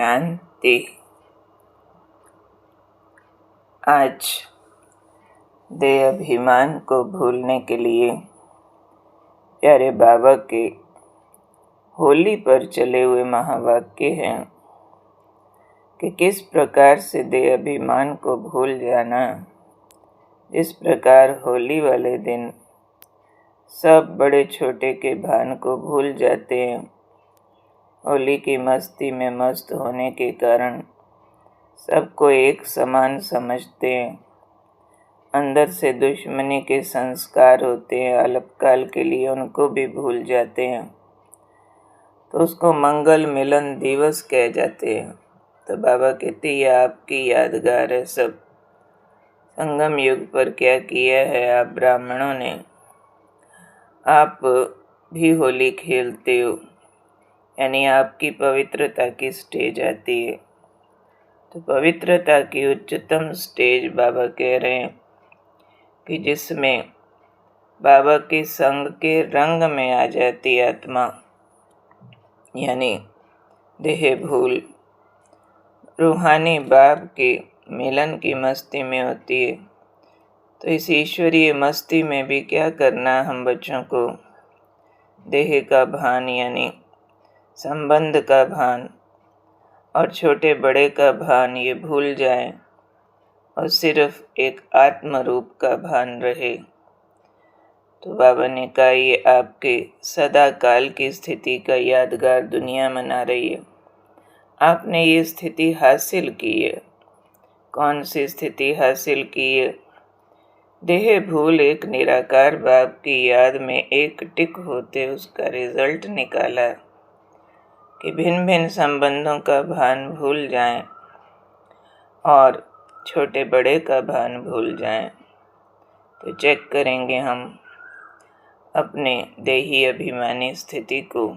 शांति। आज देह अभिमान को भूलने के लिए प्यारे बाबा के होली पर चले हुए महावाक्य हैं कि किस प्रकार से देह अभिमान को भूल जाना। जिस प्रकार होली वाले दिन सब बड़े छोटे के भान को भूल जाते हैं, होली की मस्ती में मस्त होने के कारण सबको एक समान समझते हैं। अंदर से दुश्मनी के संस्कार होते हैं, अल्पकाल के लिए उनको भी भूल जाते हैं, तो उसको मंगल मिलन दिवस कह जाते हैं। तो बाबा कहते ये आपकी यादगार है। सब संगम युग पर क्या किया है आप ब्राह्मणों ने, आप भी होली खेलते हो, यानी आपकी पवित्रता की स्टेज आती है। तो पवित्रता की उच्चतम स्टेज बाबा कह रहे हैं कि जिसमें बाबा के संग के रंग में आ जाती आत्मा, यानी देह भूल रूहानी बाप के मिलन की मस्ती में होती है। तो इस ईश्वरीय मस्ती में भी क्या करना, हम बच्चों को देह का भान यानी संबंध का भान और छोटे बड़े का भान ये भूल जाएं और सिर्फ एक आत्म रूप का भान रहे। तो बाबा ने कहा ये आपके सदा काल की स्थिति का यादगार दुनिया मना रही है। आपने ये स्थिति हासिल की है। कौन सी स्थिति हासिल की है? देह भूल एक निराकार बाप की याद में एक टिक होते उसका रिजल्ट निकाला कि भिन्न भिन्न संबंधों का भान भूल जाएं और छोटे बड़े का भान भूल जाएं। तो चेक करेंगे हम अपने देही अभिमानी स्थिति को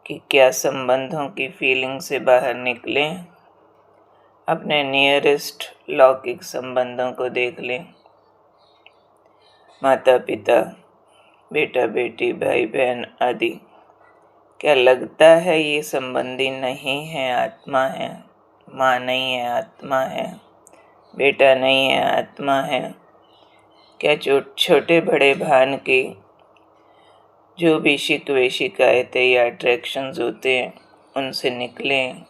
कि क्या संबंधों की फीलिंग से बाहर निकलें। अपने नियरेस्ट लौकिक संबंधों को देख लें, माता पिता, बेटा बेटी, भाई बहन आदि। क्या लगता है ये संबंधी नहीं है, आत्मा है? माँ नहीं है, आत्मा है। बेटा नहीं है, आत्मा है। क्या छोटे बड़े भान के जो भी शिकवे शिकायतें या अट्रैक्शंस होते हैं उनसे निकलें।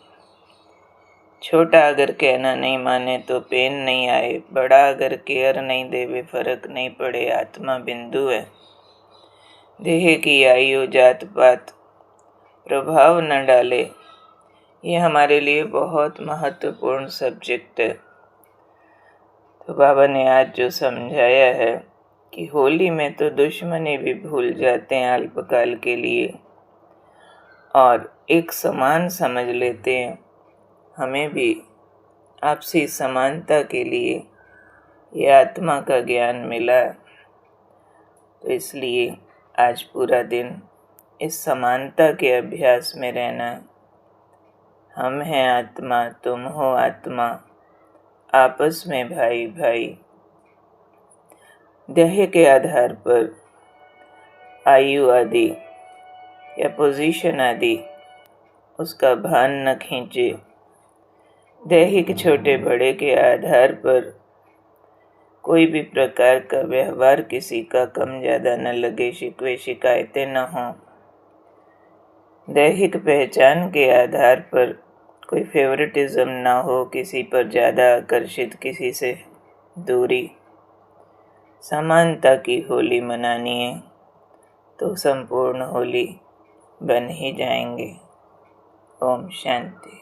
छोटा अगर कहना नहीं माने तो पेन नहीं आए, बड़ा अगर केयर नहीं देवे फर्क नहीं पड़े, आत्मा बिंदु है। देह की आयु जात पात प्रभाव न डाले, ये हमारे लिए बहुत महत्वपूर्ण सब्जेक्ट है। तो बाबा ने आज जो समझाया है कि होली में तो दुश्मनी भी भूल जाते हैं अल्पकाल के लिए और एक समान समझ लेते हैं। हमें भी आपसी समानता के लिए ये आत्मा का ज्ञान मिला, तो इसलिए आज पूरा दिन इस समानता के अभ्यास में रहना। हम हैं आत्मा, तुम हो आत्मा, आपस में भाई भाई। देह के आधार पर आयु आदि या पोजीशन आदि उसका भान न खींचे। दैहिक छोटे बड़े के आधार पर कोई भी प्रकार का व्यवहार किसी का कम ज़्यादा न लगे, शिकवे शिकायतें न हों। दैहिक पहचान के आधार पर कोई फेवरेटिज्म ना हो, किसी पर ज़्यादा आकर्षित, किसी से दूरी। समानता की होली मनानी है तो संपूर्ण होली बन ही जाएंगे। ओम शांति।